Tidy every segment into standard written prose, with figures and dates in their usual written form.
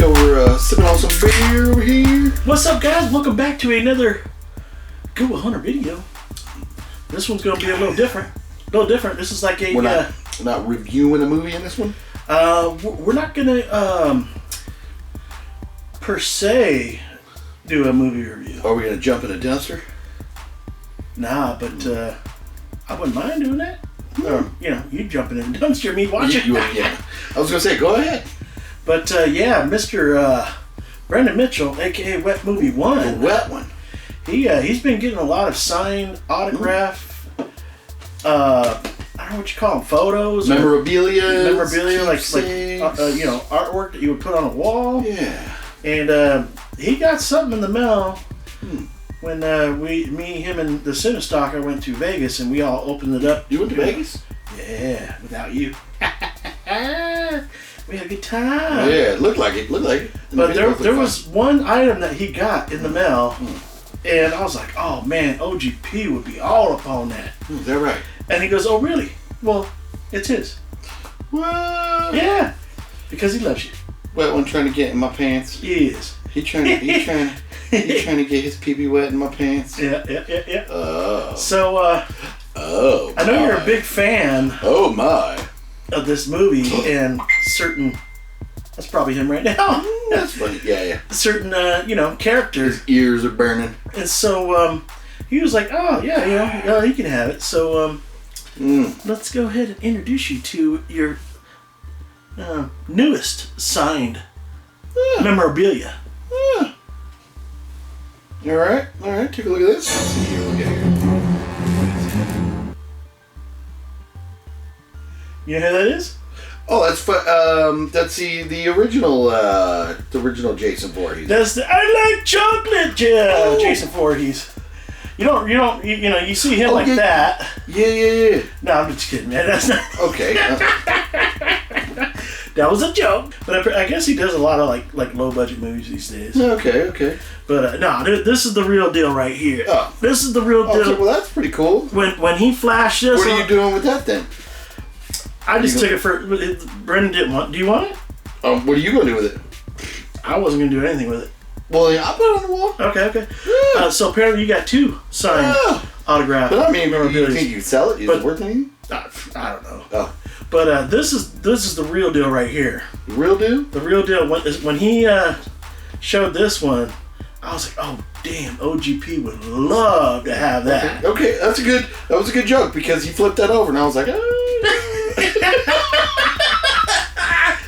We're sipping on some beer over here. What's up, guys? Welcome back to another Good with Hunter video. This one's gonna be a little different. This is like a we're not reviewing a movie in this one. We're not gonna per se do a movie review. Are we gonna jump in a dumpster? Nah, but I wouldn't mind doing that. Or, you jumping in a dumpster, me watching. Yeah. I was gonna say, go ahead. But yeah, Mr. Brendan Mitchell, aka WETMOVIE1. The wet one. He's been getting a lot of signed autograph. I don't know what you call them, photos, memorabilia, like artwork that you would put on a wall. Yeah. And he got something in the mail when him, and the Cinestalker went to Vegas, and we all opened it up. You went to Vegas? Yeah, without you. We had a good time. Yeah, it looked like it. But there was one item that he got in the mail, and I was like, oh man, OGP would be all up on that. Is that right? And he goes, oh really? Well, it's his. What? Yeah, because he loves you. Wet one trying to get in my pants. He is. He's trying to get his pee-pee wet in my pants. Yeah. Oh. So, I know you're a big fan. Oh my. Of this movie and certain. That's probably him right now. That's funny. Yeah. Certain, characters. His ears are burning. And so, he was like, oh yeah, he can have it. So, let's go ahead and introduce you to your newest signed memorabilia. All right. Take a look at this. Let's see here. We'll get here. You know who that is? Oh, that's the original Jason Voorhees. That's the I like chocolate, Jason Voorhees. You see him that. Yeah. No, I'm just kidding, man. That's not okay. That was a joke, but I guess he does a lot of like low budget movies these days. Okay. But no, this is the real deal right here. Oh. This is the real deal. Okay, well that's pretty cool. When he flashed this, what are you doing with that then? I just took it for. Brendan didn't want. Do you want it? What are you gonna do with it? I wasn't gonna do anything with it. Well, yeah, I'll put it on the wall. Okay. Yeah. So apparently you got two signed autograph. But I mean, you think you sell it? Is it worth anything? I don't know. Oh. But this is the real deal right here. The real deal? The real deal. When he showed this one, I was like, oh damn, OGP would love to have that. Okay, that was a good joke because he flipped that over and I was like,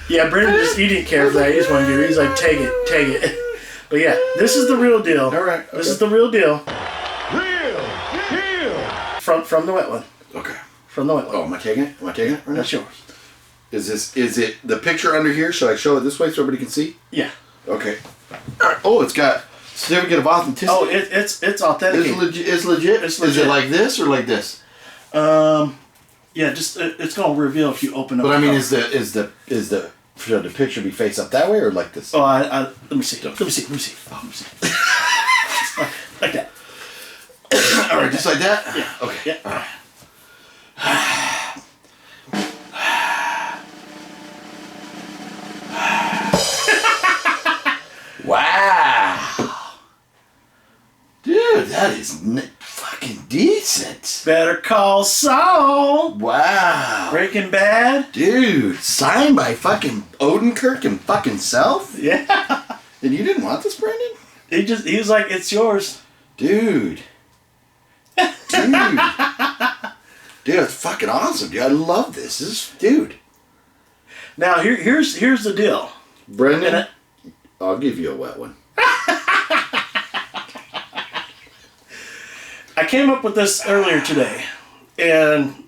Yeah, Brendan he didn't care for that. He just wanted to do it. He's like, take it. But yeah, this is the real deal. All right. Okay. This is the real deal. Real deal. From the wet one. Okay. From the wet one. Oh, am I taking it? Right That's yours. Is it the picture under here? Should I show it this way so everybody can see? Yeah. Okay. All right. Oh, it's got certificate of authenticity. Oh, it's authentic. It's legit. Is it like this or like this? Yeah, just it's gonna reveal if you open up. But I mean, should the picture be face up that way or like this? Oh, let me see. Let me see. Like that. All right, just like that. Yeah. Okay. Yeah. All right. Wow. Dude, that is fucking decent. Better Call Saul. Wow. Breaking Bad. Dude, signed by fucking Odenkirk and fucking self? Yeah. And you didn't want this, Brendan? He was like, it's yours. Dude. Dude, it's fucking awesome, dude. I love this. Dude. Now here's the deal, Brendan. I'll give you a wet one. I came up with this earlier today, and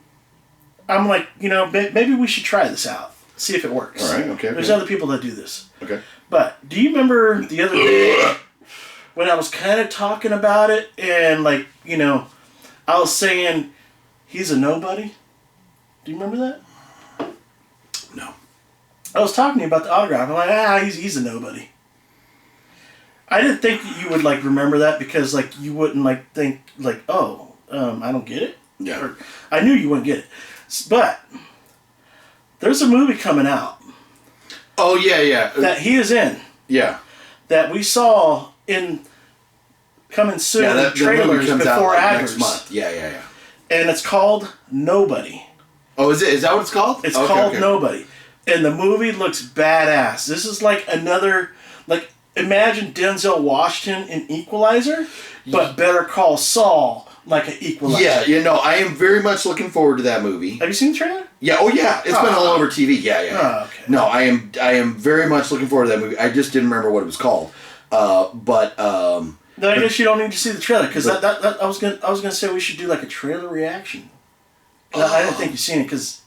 I'm like, maybe we should try this out, see if it works. All right. Okay. There's other people that do this. Okay. But do you remember the other day when I was kind of talking about it, and I was saying he's a nobody? Do you remember that? No. I was talking to you about the autograph. I'm like, he's a nobody. I didn't think you would remember that because you wouldn't think I don't get it. Yeah. Or, I knew you wouldn't get it, but there's a movie coming out. Oh yeah. That he is in. Yeah. that we saw in coming soon that trailers comes before out Aggers. next month. Yeah. And it's called Nobody. Oh, is it? Is that what it's called? It's called Nobody. And the movie looks badass. This is like another, like, imagine Denzel Washington in Equalizer, but Better Call Saul like an Equalizer. Yeah, I am very much looking forward to that movie. Have you seen the trailer? Yeah, it's been all over TV. Yeah. Oh, okay. No, I am very much looking forward to that movie. I just didn't remember what it was called. Then I guess you don't need to see the trailer, because I was gonna say we should do like a trailer reaction. I didn't think you've seen it, because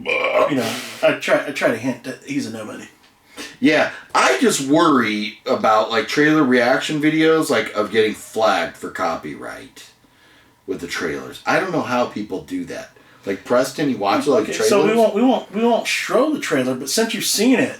I try to hint that he's a nobody. Yeah, I just worry about like trailer reaction videos, like of getting flagged for copyright with the trailers. I don't know how people do that. Like Preston, you watch like trailers. So we won't show the trailer, but since you've seen it,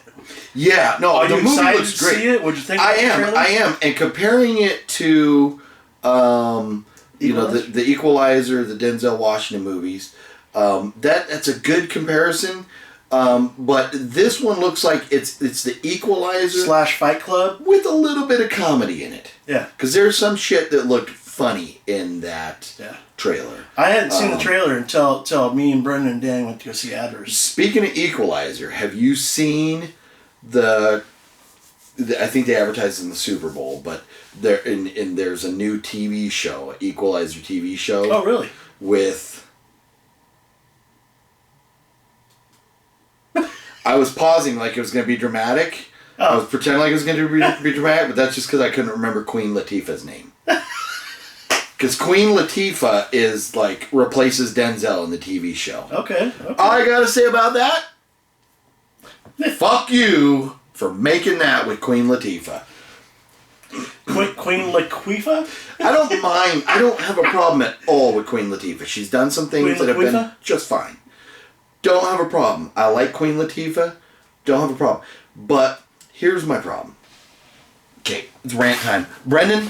yeah, no, are the you movie excited looks to great. see it? What'd you think? I am, and comparing it to, the Equalizer, the Denzel Washington movies, that's a good comparison. But this one looks like it's the Equalizer / Fight Club with a little bit of comedy in it. Yeah, because there's some shit that looked funny in that trailer. I hadn't seen the trailer until me and Brendan and Dan went to go see Adders. Speaking of Equalizer, have you seen the I think they advertised in the Super Bowl, but there's a new TV show, Equalizer TV show. Oh, really? With I was pausing like it was going to be dramatic. Oh. I was pretending like it was going to be dramatic, but that's just because I couldn't remember Queen Latifah's name. Because Queen Latifah is like replaces Denzel in the TV show. Okay. All I gotta say about that, fuck you for making that with Queen Latifah. Queen Latifah? I don't mind. I don't have a problem at all with Queen Latifah. She's done some things that have been just fine. Don't have a problem. I like Queen Latifah. Don't have a problem. But here's my problem. Okay, it's rant time. Brendan,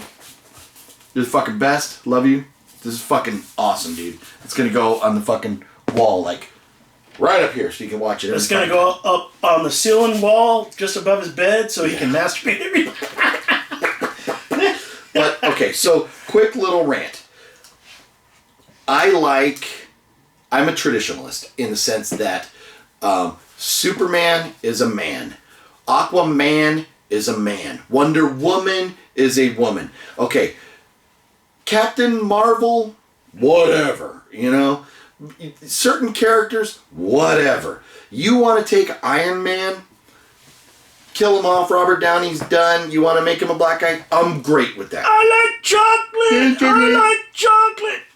you're the fucking best. Love you. This is fucking awesome, dude. It's gonna go on the fucking wall, like right up here, so you can watch it. It's gonna go up on the ceiling wall just above his bed, so he can masturbate every. But okay, so quick little rant. I'm a traditionalist in the sense that Superman is a man, Aquaman is a man, Wonder Woman is a woman. Okay. Captain Marvel, whatever, certain characters, whatever. You want to take Iron Man, kill him off, Robert Downey's done, you want to make him a black guy, I'm great with that. I like chocolate!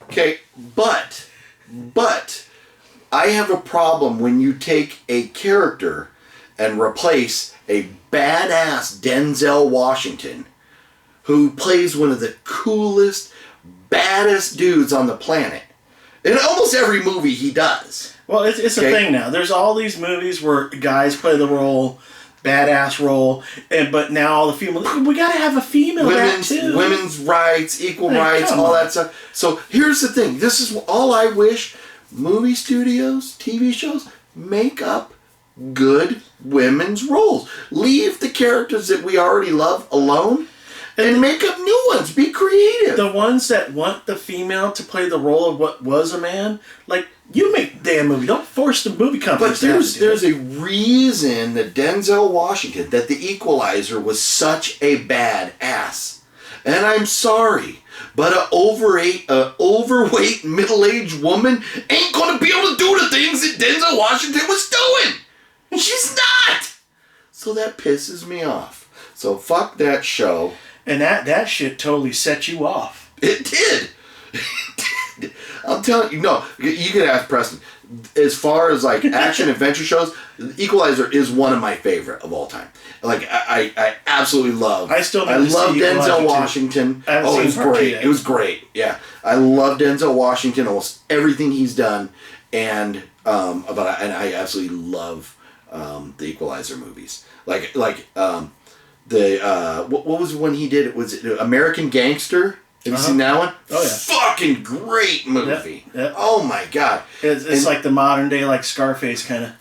Okay, but I have a problem when you take a character and replace a badass Denzel Washington who plays one of the coolest, baddest dudes on the planet. In almost every movie he does. Well, it's a thing now. There's all these movies where guys play the role, badass role, but now all the female, we gotta have a female too. Women's rights, equal rights, all that stuff. So here's the thing. This is all I wish movie studios, TV shows, make up good women's roles. Leave the characters that we already love alone. And make up new ones. Be creative. The ones that want the female to play the role of what was a man, like, you make the damn movie. Don't force the movie companies. But there's a reason that Denzel Washington, that the Equalizer was such a bad ass. And I'm sorry, but an overweight middle-aged woman ain't gonna be able to do the things that Denzel Washington was doing. She's not. So that pisses me off. So fuck that show. And that shit totally set you off. It did. I'm telling you, no, you can ask Preston. As far as like action adventure shows, Equalizer is one of my favorite of all time. Like I absolutely love. I still love Denzel Washington. Oh, it was great. It was great. Yeah, I love Denzel Washington. Almost everything he's done, and I absolutely love the Equalizer movies. What was when he did it? Was it American Gangster? Have you seen that one? Oh yeah. Fucking great movie. Yep. Oh my god. It's like the modern day like Scarface kind of.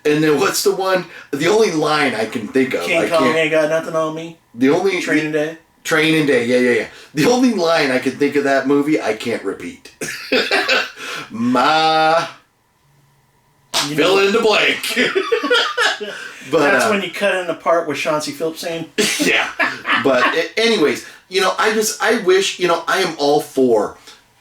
And then what's the one? The only line I can think of. King Kong ain't got nothing on me. The only Training Day. Training Day. Yeah. The only line I can think of that movie I can't repeat. Fill in the blank. But that's when you cut in the part with Chauncey Phillips saying. Yeah. But anyways, I wish, I am all for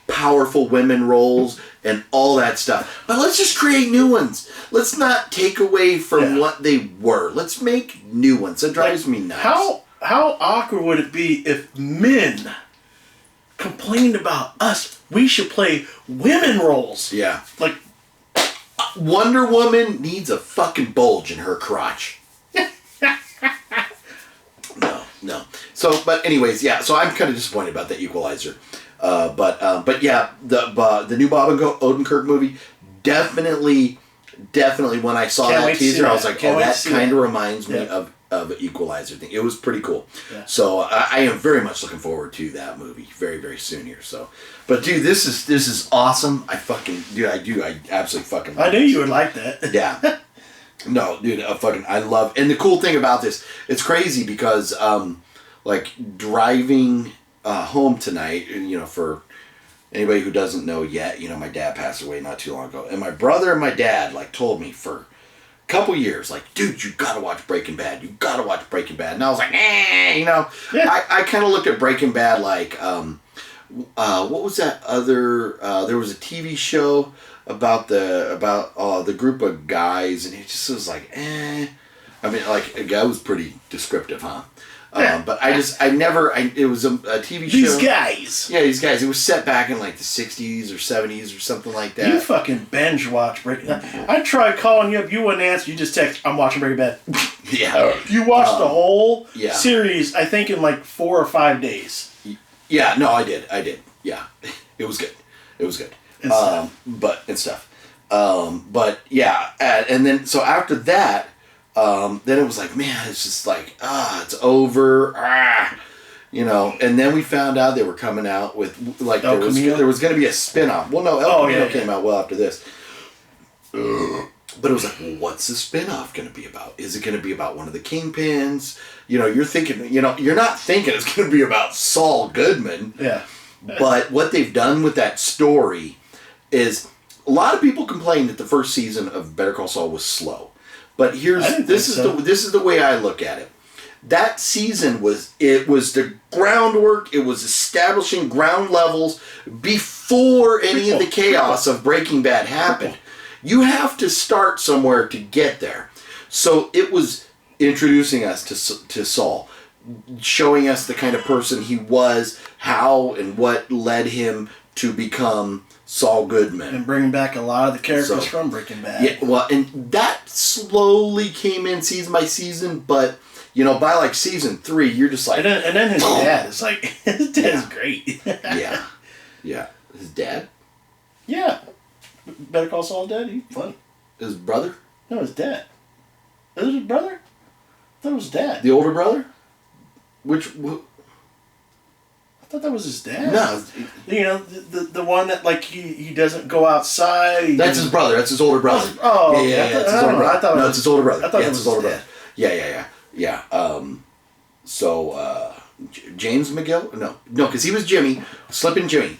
powerful women roles and all that stuff. But let's just create new ones. Let's not take away from what they were. Let's make new ones. That drives me nuts. How awkward would it be if men complained about us? We should play women roles. Yeah. Like Wonder Woman needs a fucking bulge in her crotch. No. So, but anyways, yeah. So I'm kind of disappointed about the Equalizer. But yeah, the new Bob and Odenkirk movie definitely when I saw that teaser, I was like, oh, that kind of reminds me of Equalizer thing. It was pretty cool. Yeah. So I am very much looking forward to that movie very, very soon here. So, but dude, this is awesome. I absolutely fucking love I knew you would like that. Yeah. No, dude, I love, and the cool thing about this, it's crazy because like driving home tonight, for anybody who doesn't know yet, my dad passed away not too long ago, and my brother and my dad told me for a couple years, dude, you gotta watch Breaking Bad. You gotta watch Breaking Bad. And I was like, Yeah. I kind of looked at Breaking Bad what was that other? There was a TV show about the group of guys, and it just was like, I mean, that was pretty descriptive, huh? But it was a TV show. These guys. Yeah, these guys. It was set back in the 60s or 70s or something like that. You fucking binge watch Breaking Bad. I tried calling you up. You wouldn't answer. You just text, I'm watching Breaking Bad. Yeah. You watched the whole series, I think, in 4 or 5 days. Yeah, no, I did. Yeah. It was good. And stuff. But yeah, and then, so after that, then it was like, man, it's just it's over, and then we found out they were coming out with, there was going to be a spin-off. Well, no, El Camino came out well after this. But it was like, well, what's the spin-off going to be about? Is it going to be about one of the kingpins? You're thinking, you're not thinking it's going to be about Saul Goodman. Yeah. But what they've done with that story is, a lot of people complained that the first season of Better Call Saul was slow. But this is the way I look at it. That season was the groundwork. It was establishing ground levels before any of the chaos of Breaking Bad happened. You have to start somewhere to get there. So it was introducing us to Saul, showing us the kind of person he was, how and what led him to become Saul Goodman. And bringing back a lot of the characters from Breaking Bad. Yeah, well, and that slowly came in season by season, but, by season 3, you're just like... And then his dad is his dad's great. Yeah. His dad? Yeah. Better Call Saul's dad, he's funny. His brother? No, his dad. Is it his brother? I thought it was his dad. The older brother? I thought that was his dad. No. The one that he doesn't go outside. That's his brother. That's his older brother. Oh, yeah. It's his older brother. It's his older brother. I thought it was his older brother. Yeah. So James McGill? No, because he was Jimmy. Slippin' Jimmy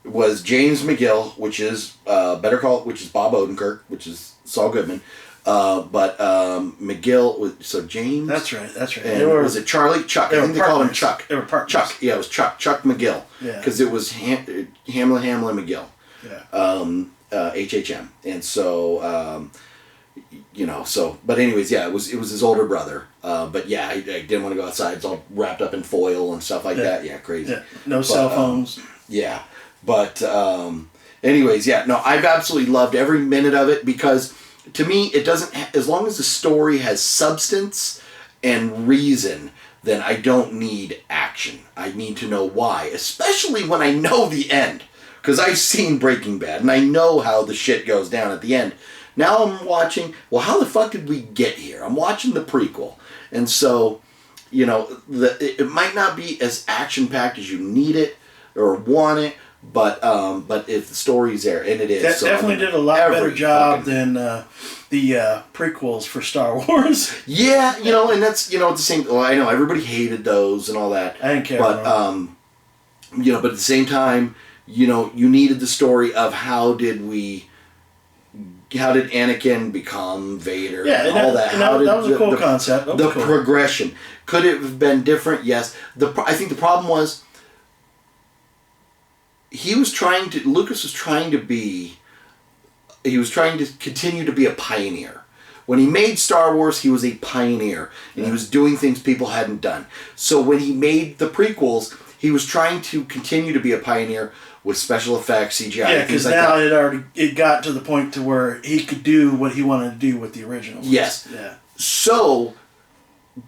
was James McGill, which is which is Bob Odenkirk, which is Saul Goodman. But McGill was James. That's right. And was it Charlie? Chuck. I think they called him Chuck. They were partners. Chuck. Yeah, it was Chuck. Chuck McGill. Yeah. Because it was Hamlin McGill. Yeah. HHM. And so but anyways, yeah, it was his older brother. But yeah, I didn't want to go outside. It's all wrapped up in foil and stuff like that. Yeah, crazy. Yeah. No cell phones. Yeah. But anyways, yeah, no, I've absolutely loved every minute of it, because to me, it doesn't, as long as the story has substance and reason, then I don't need action. I need to know why, especially when I know the end. Because I've seen Breaking Bad, and I know how the shit goes down at the end. Now I'm watching, well, how the fuck did we get here? I'm watching the prequel. And so, it might not be as action-packed as you need it or want it, But if the story's there, and it is, that so, definitely did a lot better job than the prequels for Star Wars. Yeah, and that's the same. Well, I know everybody hated those and all that. I didn't care. But but at the same time, you needed the story of how did Anakin become Vader and all that. That was a cool concept. The progression. Could it have been different? Yes. I think the problem was Lucas was trying to continue to be a pioneer. When he made Star Wars, he was a pioneer, and he was doing things people hadn't done. So when he made the prequels, he was trying to continue to be a pioneer with special effects, CGI. Yeah, because now it got to the point to where he could do what he wanted to do with the original. Yes. Yeah. So,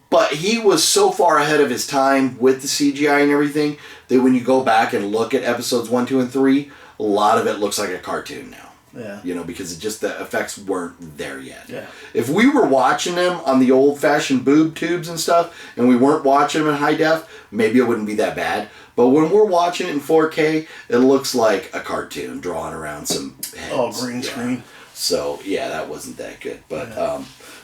but he was so far ahead of his time with the CGI and everything that when you go back and look at episodes 1, 2, and 3, a lot of it looks like a cartoon now. Yeah. Because the effects weren't there yet. Yeah. If we were watching them on the old-fashioned boob tubes and stuff, and we weren't watching them in high def, maybe it wouldn't be that bad. But when we're watching it in 4K, it looks like a cartoon drawn around some heads. Oh, green screen. So, yeah, that wasn't that good. But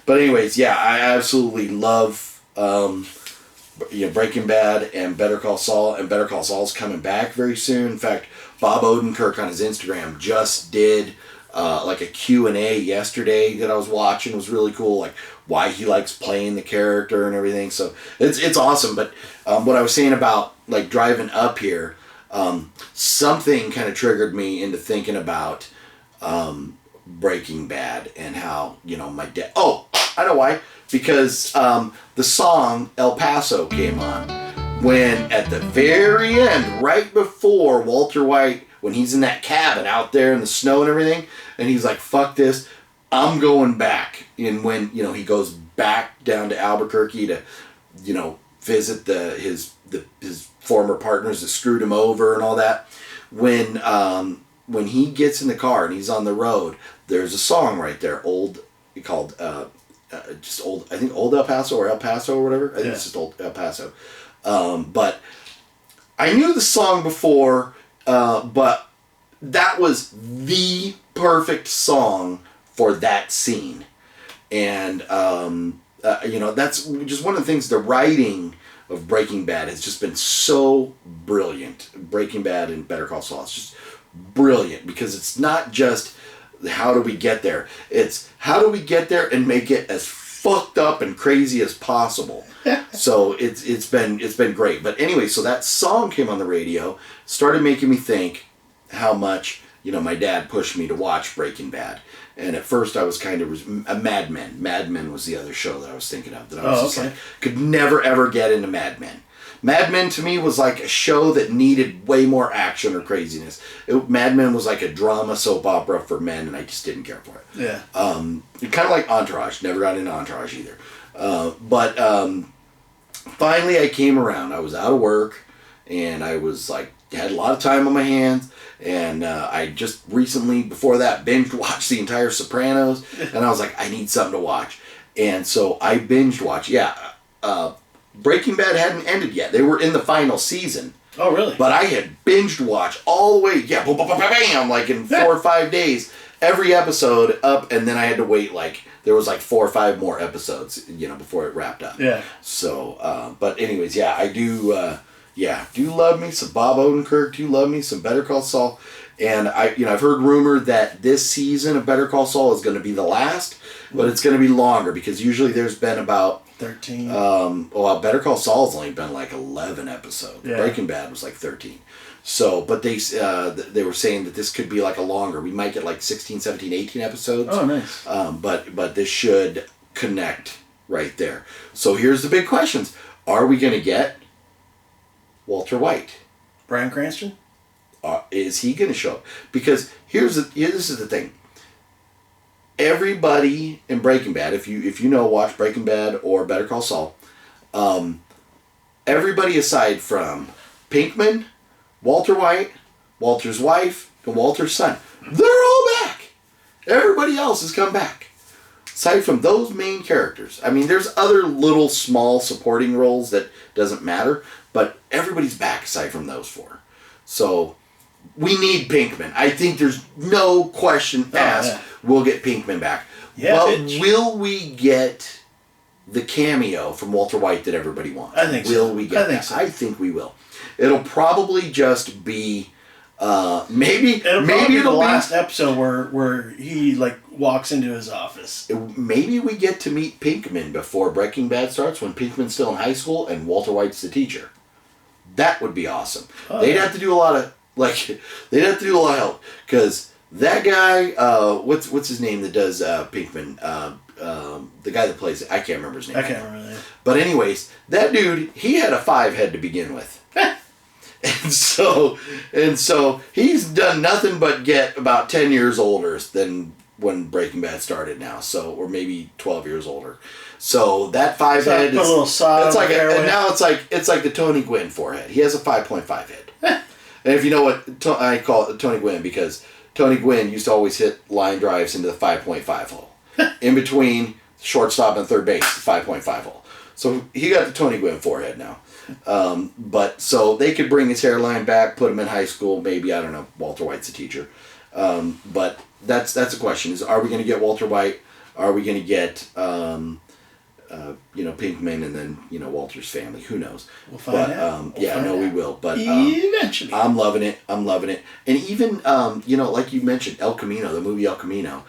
anyways, yeah, I absolutely love Breaking Bad and Better Call Saul. And Better Call Saul's coming back very soon. In fact, Bob Odenkirk on his Instagram just did like a Q&A yesterday that I was watching. It was really cool, like why he likes playing the character and everything. So it's awesome. But what I was saying about like driving up here, something kind of triggered me into thinking about Breaking Bad and how, my dad... Oh, I know why. Because the song El Paso came on when at the very end, right before Walter White, when he's in that cabin out there in the snow and everything, and he's like, fuck this, I'm going back. And when, he goes back down to Albuquerque to, visit his former partners that screwed him over and all that, when he gets in the car and he's on the road, there's a song right there, called I think Old El Paso or El Paso or whatever. I think it's just Old El Paso. But I knew the song before, but that was the perfect song for that scene. And, that's just one of the things, the writing of Breaking Bad has just been so brilliant. Breaking Bad and Better Call Saul. It's just brilliant because it's not just how do we get there. It's how do we get there and make it as fucked up and crazy as possible. So it's been great. But anyway, so that song came on the radio, started making me think how much my dad pushed me to watch Breaking Bad. And at first I was kind of Mad Men. Mad Men was the other show that I was thinking of that I was like could never ever get into Mad Men. Mad Men to me was like a show that needed way more action or craziness. Mad Men was like a drama soap opera for men, and I just didn't care for it. Yeah. Kind of like Entourage. Never got into Entourage either. But finally I came around. I was out of work, and I was like, had a lot of time on my hands, and I just recently, before that, binge watched the entire Sopranos, and I was like, I need something to watch. And so I binge watched. Breaking Bad hadn't ended yet. They were in the final season. Oh, really? But I had binged watched all the way, bam, like in 4 or 5 days, every episode up, and then I had to wait, there was 4 or 5 more episodes, before it wrapped up. Yeah. So, but anyways, I do love me some Bob Odenkirk, do love me some Better Call Saul, and I've heard rumor that this season of Better Call Saul is going to be the last, but it's going to be longer, because usually there's been about 13. Better Call Saul's only been 11 episodes. Yeah. Breaking Bad was 13. So, but they were saying that this could be a longer. We might get 16, 17, 18 episodes. Oh, nice. But this should connect right there. So here's the big questions. Are we going to get Walter White? Bryan Cranston? Is he going to show up? Because this is the thing. Everybody in Breaking Bad, if you watch Breaking Bad or Better Call Saul, everybody aside from Pinkman, Walter White, Walter's wife, and Walter's son, they're all back. Everybody else has come back. Aside from those main characters. I mean, there's other little small supporting roles that doesn't matter, but everybody's back aside from those 4. So, we need Pinkman. I think there's no question asked. Yeah. We'll get Pinkman back. Yeah, but will we get the cameo from Walter White that everybody wants? I think so. Will we get that? So. I think we will. It'll probably just be maybe it'll be the last episode where he like walks into his office. Maybe we get to meet Pinkman before Breaking Bad starts, when Pinkman's still in high school and Walter White's the teacher. That would be awesome. Oh, they'd have to do a lot of help, because that guy, what's his name that does Pinkman? The guy that plays it, I can't remember his name. I can't remember that. But anyways, that dude, he had a 5 head to begin with. And so he's done nothing but get about 10 years older than when Breaking Bad started now. So, or maybe 12 years older. So that 5 head is, a little sod it's like and now it's like the Tony Gwynn forehead. He has a 5.5 head. And if you know what I call it Tony Gwynn, because Tony Gwynn used to always hit line drives into the 5.5 hole. In between shortstop and third base, 5.5 hole. So he got the Tony Gwynn forehead now. But so they could bring his hairline back, put him in high school, maybe, I don't know, Walter White's a teacher. But that's the question, is, are we going to get Walter White? Are we going to get Pinkman, and then Walter's family? Who knows? We'll find out. We will. But eventually, I'm loving it. And even like you mentioned, El Camino, the movie El Camino,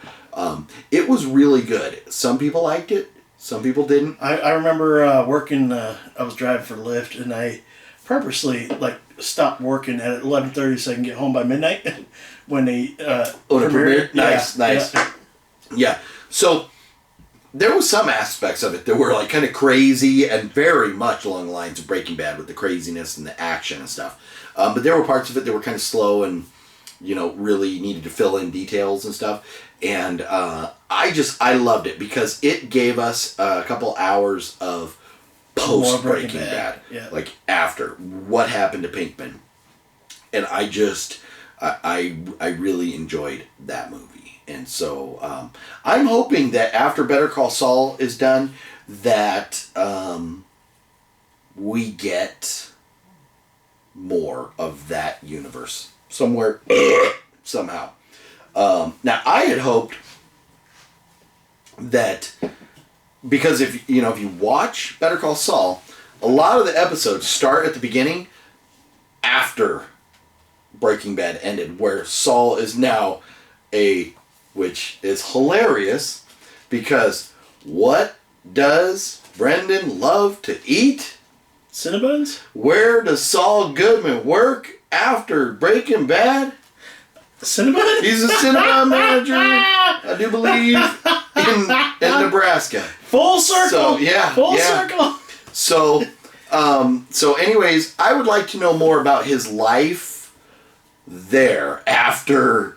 it was really good. Some people liked it. Some people didn't. I remember working. I was driving for Lyft, and I purposely stopped working at 11:30 so I can get home by midnight when they premiered. Nice. Yeah. So there was some aspects of it that were kind of crazy and very much along the lines of Breaking Bad with the craziness and the action and stuff. But there were parts of it that were kind of slow and really needed to fill in details and stuff. And I loved it because it gave us a couple hours of post Breaking Bad. Yeah. After what happened to Pinkman. And I really enjoyed that movie. And so I'm hoping that after Better Call Saul is done, that we get more of that universe somewhere, somehow. Now, I had hoped that, because if you watch Better Call Saul, a lot of the episodes start at the beginning after Breaking Bad ended, where Saul is now which is hilarious, because what does Brendan love to eat? Cinnabons? Where does Saul Goodman work after Breaking Bad? Cinnabon? He's a Cinnabon manager, I do believe, in Nebraska. Full circle. So, yeah. Full circle. So anyways, I would like to know more about his life there after,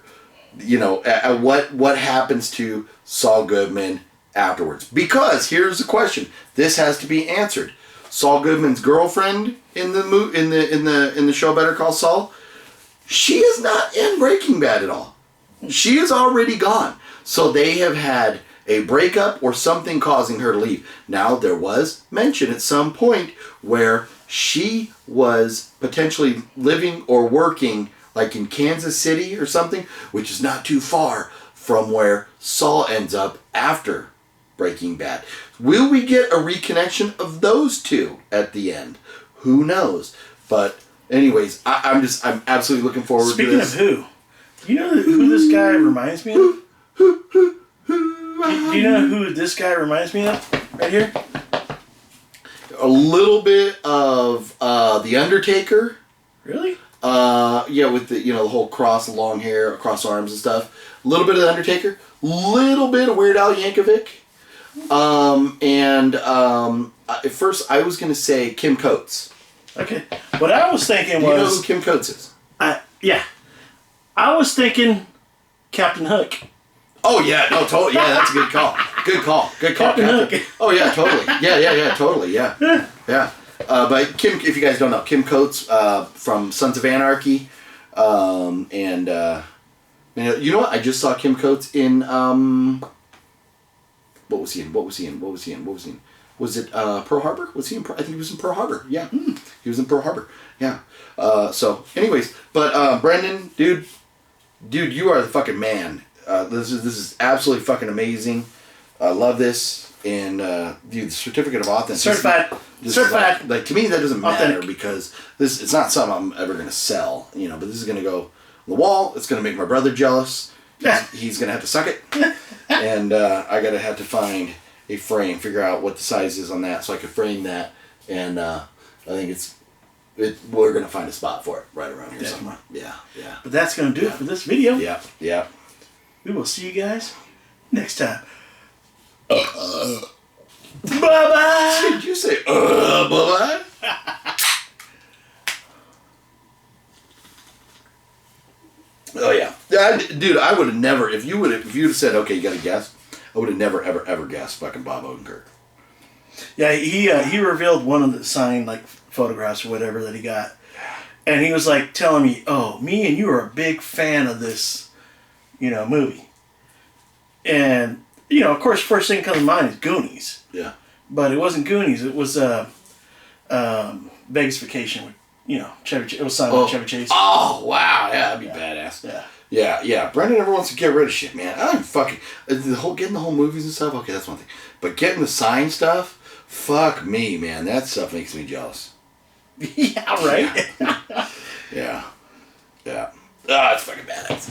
what happens to Saul Goodman afterwards. Because here's the question: this has to be answered. Saul Goodman's girlfriend in the show Better Call Saul, she is not in Breaking Bad at all. She is already gone. So they have had a breakup or something causing her to leave. Now, there was mention at some point where she was potentially living or working in Kansas City or something, which is not too far from where Saul ends up after Breaking Bad. Will we get a reconnection of those two at the end? Who knows? But anyways, I'm absolutely looking forward to this. Speaking of who, do you know who this guy reminds me of? Do you know who this guy reminds me of? Right here? A little bit of The Undertaker. Really? Yeah, with the the whole cross, long hair, cross arms and stuff. A little bit of The Undertaker. Little bit of Weird Al Yankovic. At first I was going to say Kim Coates. Okay. What I was thinking was... You know who Kim Coates is? Yeah. I was thinking Captain Hook. Oh, yeah. No, totally. Yeah, that's a good call. Good call. Captain Hook. Oh, yeah, totally. Yeah, totally. Yeah. Yeah. But Kim, if you guys don't know, Kim Coates from Sons of Anarchy. You know what? I just saw Kim Coates in... What was he in? Was it Pearl Harbor? Was he in? I think he was in Pearl Harbor. Yeah, he was in Pearl Harbor. Yeah. So, anyways, but Brendan, dude, you are the fucking man. This is absolutely fucking amazing. I love this, and dude, the certificate of authenticity. Certified. Like to me, that doesn't matter Authentic. because it's not something I'm ever gonna sell, you know. But this is gonna go on the wall. It's gonna make my brother jealous. He's gonna have to suck it, and I gotta have to find a frame, figure out what the size is on that, so I can frame that. And I think we're gonna find a spot for it right around here somewhere. Yeah. But that's gonna do it for this video. Yeah. We will see you guys next time. Bye-bye. Did you say bye-bye? Oh yeah, dude. I would have never, if you'd have said, okay, you got to guess, I would have never ever guessed fucking Bob Odenkirk. Yeah, he revealed one of the signed like photographs or whatever that he got, and he was like telling me, "Oh, me and you are a big fan of this, movie." And of course, first thing that comes to mind is Goonies. Yeah. But it wasn't Goonies. It was Vegas Vacation with Chevy. It was signed with Chevy Chase. Oh wow, yeah, that'd be badass. Yeah. Brendan never wants to get rid of shit, man. I'm fucking getting the whole movies and stuff. Okay, that's one thing. But getting the signed stuff, fuck me, man. That stuff makes me jealous. Yeah, right. Yeah. Ah, it's fucking badass.